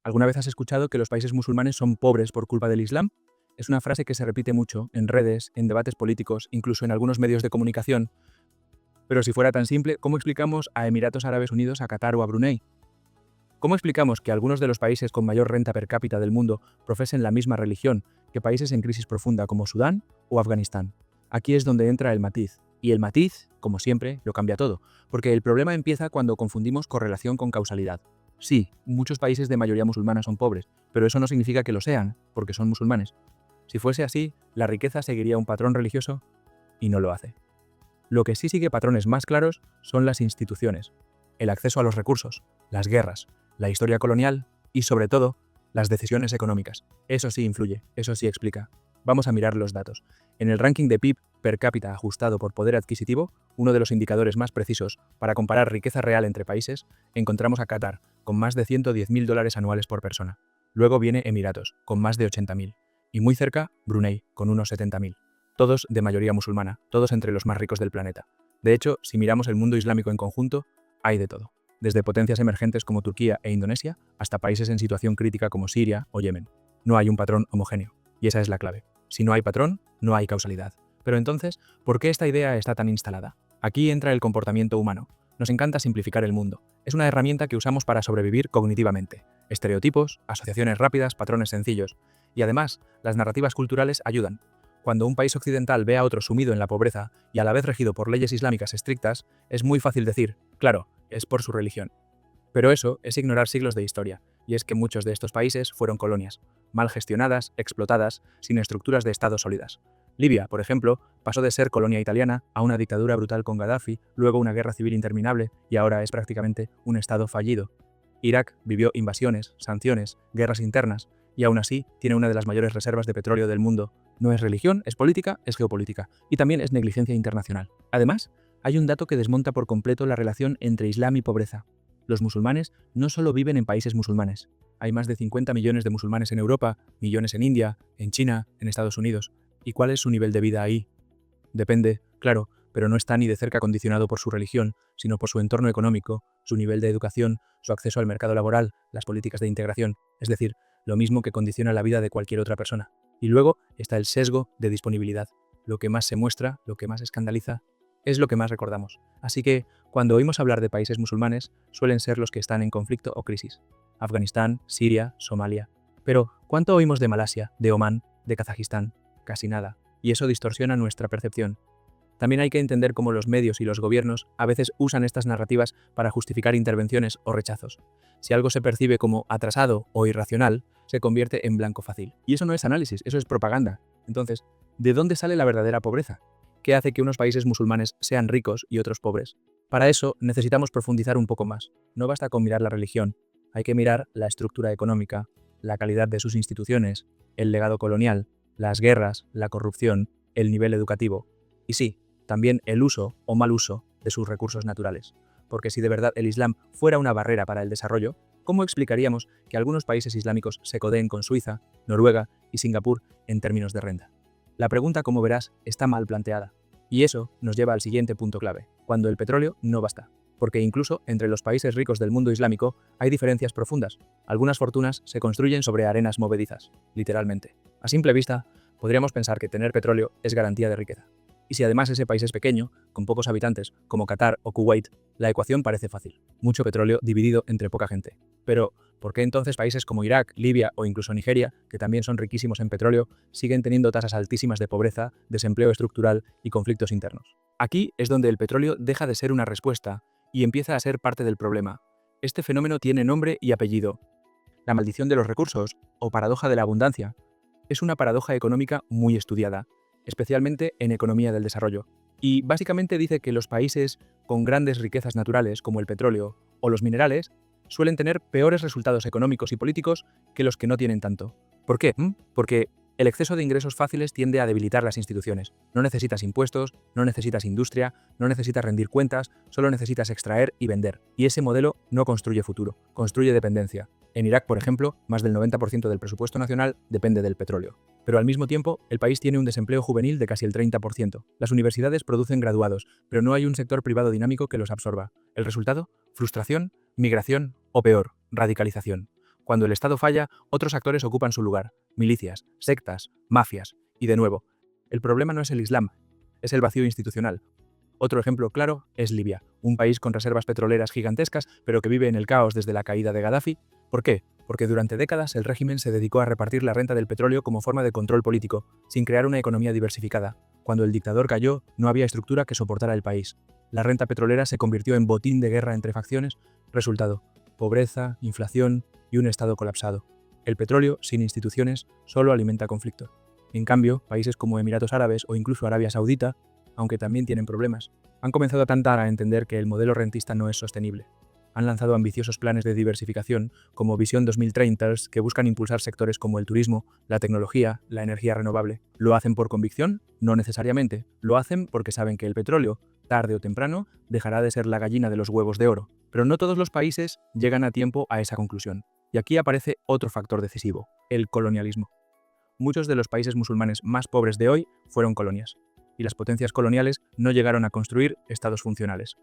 ¿Alguna vez has escuchado que los países musulmanes son pobres por culpa del Islam? Es una frase que se repite mucho en redes, en debates políticos, incluso en algunos medios de comunicación. Pero si fuera tan simple, ¿cómo explicamos a Emiratos Árabes Unidos, a Qatar o a Brunei? ¿Cómo explicamos que algunos de los países con mayor renta per cápita del mundo profesen la misma religión que países en crisis profunda como Sudán o Afganistán? Aquí es donde entra el matiz. Y el matiz, como siempre, lo cambia todo, porque el problema empieza cuando confundimos correlación con causalidad. Sí, muchos países de mayoría musulmana son pobres, pero eso no significa que lo sean, porque son musulmanes. Si fuese así, la riqueza seguiría un patrón religioso y no lo hace. Lo que sí sigue patrones más claros son las instituciones, el acceso a los recursos, las guerras, la historia colonial y, sobre todo, las decisiones económicas. Eso sí influye, eso sí explica. Vamos a mirar los datos. En el ranking de PIB per cápita ajustado por poder adquisitivo, uno de los indicadores más precisos para comparar riqueza real entre países, encontramos a Qatar, con más de $110.000 anuales por persona. Luego viene Emiratos, con más de 80.000. Y muy cerca, Brunei, con unos 70.000. Todos de mayoría musulmana, todos entre los más ricos del planeta. De hecho, si miramos el mundo islámico en conjunto, hay de todo. Desde potencias emergentes como Turquía e Indonesia hasta países en situación crítica como Siria o Yemen. No hay un patrón homogéneo. Y esa es la clave. Si no hay patrón, no hay causalidad. Pero entonces, ¿por qué esta idea está tan instalada? Aquí entra el comportamiento humano. Nos encanta simplificar el mundo. Es una herramienta que usamos para sobrevivir cognitivamente. Estereotipos, asociaciones rápidas, patrones sencillos. Y además, las narrativas culturales ayudan. Cuando un país occidental ve a otro sumido en la pobreza y a la vez regido por leyes islámicas estrictas, es muy fácil decir, claro, es por su religión. Pero eso es ignorar siglos de historia, y es que muchos de estos países fueron colonias, mal gestionadas, explotadas, sin estructuras de Estado sólidas. Libia, por ejemplo, pasó de ser colonia italiana a una dictadura brutal con Gaddafi, luego una guerra civil interminable, y ahora es prácticamente un Estado fallido. Irak vivió invasiones, sanciones, guerras internas, y aún así tiene una de las mayores reservas de petróleo del mundo. No es religión, es política, es geopolítica, y también es negligencia internacional. Además, hay un dato que desmonta por completo la relación entre Islam y pobreza. Los musulmanes no solo viven en países musulmanes. Hay más de 50 millones de musulmanes en Europa, millones en India, en China, en Estados Unidos. ¿Y cuál es su nivel de vida ahí? Depende, claro, pero no está ni de cerca condicionado por su religión, sino por su entorno económico, su nivel de educación, su acceso al mercado laboral, las políticas de integración, es decir, lo mismo que condiciona la vida de cualquier otra persona. Y luego está el sesgo de disponibilidad. Lo que más se muestra, lo que más escandaliza, es lo que más recordamos. Así que, cuando oímos hablar de países musulmanes, suelen ser los que están en conflicto o crisis. Afganistán, Siria, Somalia. Pero, ¿cuánto oímos de Malasia, de Omán, de Kazajistán? Casi nada. Y eso distorsiona nuestra percepción. También hay que entender cómo los medios y los gobiernos a veces usan estas narrativas para justificar intervenciones o rechazos. Si algo se percibe como atrasado o irracional, se convierte en blanco fácil. Y eso no es análisis, eso es propaganda. Entonces, ¿de dónde sale la verdadera pobreza? ¿Qué hace que unos países musulmanes sean ricos y otros pobres? Para eso necesitamos profundizar un poco más. No basta con mirar la religión, hay que mirar la estructura económica, la calidad de sus instituciones, el legado colonial, las guerras, la corrupción, el nivel educativo. Y sí, también el uso o mal uso de sus recursos naturales. Porque si de verdad el Islam fuera una barrera para el desarrollo, ¿cómo explicaríamos que algunos países islámicos se codeen con Suiza, Noruega y Singapur en términos de renta? La pregunta, como verás, está mal planteada. Y eso nos lleva al siguiente punto clave, cuando el petróleo no basta. Porque incluso entre los países ricos del mundo islámico hay diferencias profundas. Algunas fortunas se construyen sobre arenas movedizas, literalmente. A simple vista, podríamos pensar que tener petróleo es garantía de riqueza. Y si además ese país es pequeño, con pocos habitantes, como Qatar o Kuwait, la ecuación parece fácil. Mucho petróleo dividido entre poca gente. Pero, ¿por qué entonces países como Irak, Libia o incluso Nigeria, que también son riquísimos en petróleo, siguen teniendo tasas altísimas de pobreza, desempleo estructural y conflictos internos? Aquí es donde el petróleo deja de ser una respuesta y empieza a ser parte del problema. Este fenómeno tiene nombre y apellido. La maldición de los recursos, o paradoja de la abundancia, es una paradoja económica muy estudiada, especialmente en economía del desarrollo. Y básicamente dice que los países con grandes riquezas naturales, como el petróleo o los minerales, suelen tener peores resultados económicos y políticos que los que no tienen tanto. ¿Por qué? Porque el exceso de ingresos fáciles tiende a debilitar las instituciones. No necesitas impuestos, no necesitas industria, no necesitas rendir cuentas, solo necesitas extraer y vender. Y ese modelo no construye futuro, construye dependencia. En Irak, por ejemplo, más del 90% del presupuesto nacional depende del petróleo. Pero al mismo tiempo, el país tiene un desempleo juvenil de casi el 30%. Las universidades producen graduados, pero no hay un sector privado dinámico que los absorba. ¿El resultado? Frustración, migración o peor, radicalización. Cuando el Estado falla, otros actores ocupan su lugar, milicias, sectas, mafias, y de nuevo, el problema no es el Islam, es el vacío institucional. Otro ejemplo claro es Libia, un país con reservas petroleras gigantescas, pero que vive en el caos desde la caída de Gaddafi. ¿Por qué? Porque durante décadas el régimen se dedicó a repartir la renta del petróleo como forma de control político, sin crear una economía diversificada. Cuando el dictador cayó, no había estructura que soportara el país. La renta petrolera se convirtió en botín de guerra entre facciones. Resultado: pobreza, inflación y un Estado colapsado. El petróleo, sin instituciones, solo alimenta conflicto. En cambio, países como Emiratos Árabes o incluso Arabia Saudita, aunque también tienen problemas, han comenzado a tantar a entender que el modelo rentista no es sostenible. Han lanzado ambiciosos planes de diversificación, como Visión 2030, que buscan impulsar sectores como el turismo, la tecnología, la energía renovable. ¿Lo hacen por convicción? No necesariamente. Lo hacen porque saben que el petróleo, tarde o temprano, dejará de ser la gallina de los huevos de oro. Pero no todos los países llegan a tiempo a esa conclusión. Y aquí aparece otro factor decisivo: el colonialismo. Muchos de los países musulmanes más pobres de hoy fueron colonias, y las potencias coloniales no llegaron a construir estados funcionales.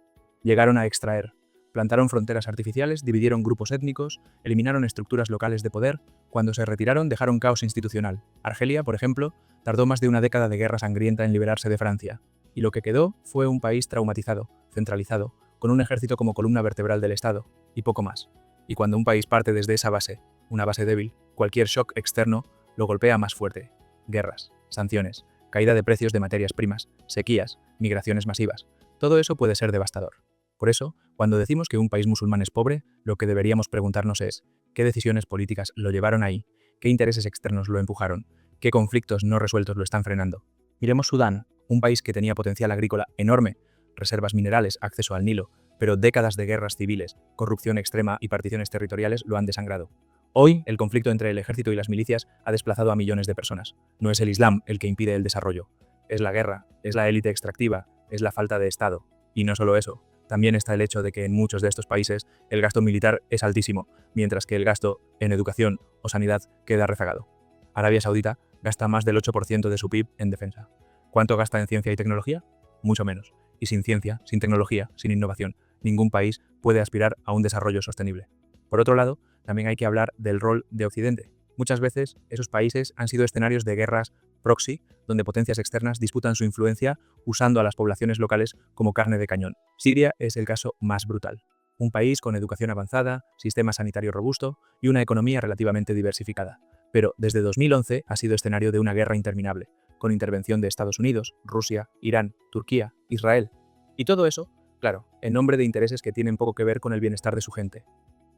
Llegaron a extraer. Plantaron fronteras artificiales, dividieron grupos étnicos, eliminaron estructuras locales de poder. Cuando se retiraron, dejaron caos institucional. Argelia, por ejemplo, tardó más de una década de guerra sangrienta en liberarse de Francia, y lo que quedó fue un país traumatizado, centralizado, con un ejército como columna vertebral del Estado, y poco más. Y cuando un país parte desde esa base, una base débil, cualquier shock externo lo golpea más fuerte. Guerras, sanciones, caída de precios de materias primas, sequías, migraciones masivas. Todo eso puede ser devastador. Por eso, cuando decimos que un país musulmán es pobre, lo que deberíamos preguntarnos es: ¿qué decisiones políticas lo llevaron ahí? ¿Qué intereses externos lo empujaron? ¿Qué conflictos no resueltos lo están frenando? Miremos Sudán, un país que tenía potencial agrícola enorme, reservas minerales, acceso al Nilo, pero décadas de guerras civiles, corrupción extrema y particiones territoriales lo han desangrado. Hoy, el conflicto entre el ejército y las milicias ha desplazado a millones de personas. No es el Islam el que impide el desarrollo. Es la guerra, es la élite extractiva, es la falta de Estado. Y no solo eso, también está el hecho de que en muchos de estos países el gasto militar es altísimo, mientras que el gasto en educación o sanidad queda rezagado. Arabia Saudita gasta más del 8% de su PIB en defensa. ¿Cuánto gasta en ciencia y tecnología? Mucho menos. Y sin ciencia, sin tecnología, sin innovación, ningún país puede aspirar a un desarrollo sostenible. Por otro lado, también hay que hablar del rol de Occidente. Muchas veces, esos países han sido escenarios de guerras proxy, donde potencias externas disputan su influencia usando a las poblaciones locales como carne de cañón. Siria es el caso más brutal. Un país con educación avanzada, sistema sanitario robusto y una economía relativamente diversificada. Pero desde 2011 ha sido escenario de una guerra interminable, con intervención de Estados Unidos, Rusia, Irán, Turquía, Israel. Y todo eso, claro, en nombre de intereses que tienen poco que ver con el bienestar de su gente.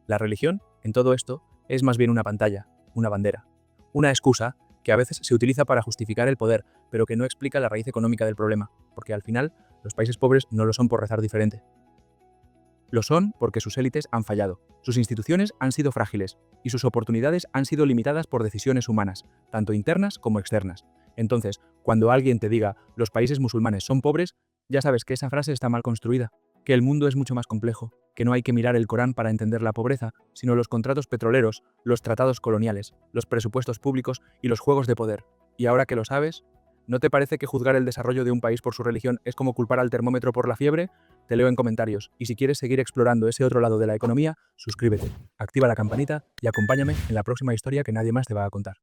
La religión, en todo esto, es más bien una pantalla, una bandera, una excusa que a veces se utiliza para justificar el poder, pero que no explica la raíz económica del problema, porque al final los países pobres no lo son por rezar diferente. Lo son porque sus élites han fallado, sus instituciones han sido frágiles y sus oportunidades han sido limitadas por decisiones humanas, tanto internas como externas. Entonces, cuando alguien te diga los países musulmanes son pobres, ya sabes que esa frase está mal construida, que el mundo es mucho más complejo, que no hay que mirar el Corán para entender la pobreza, sino los contratos petroleros, los tratados coloniales, los presupuestos públicos y los juegos de poder. Y ahora que lo sabes, ¿no te parece que juzgar el desarrollo de un país por su religión es como culpar al termómetro por la fiebre? Te leo en comentarios, y si quieres seguir explorando ese otro lado de la economía, suscríbete, activa la campanita y acompáñame en la próxima historia que nadie más te va a contar.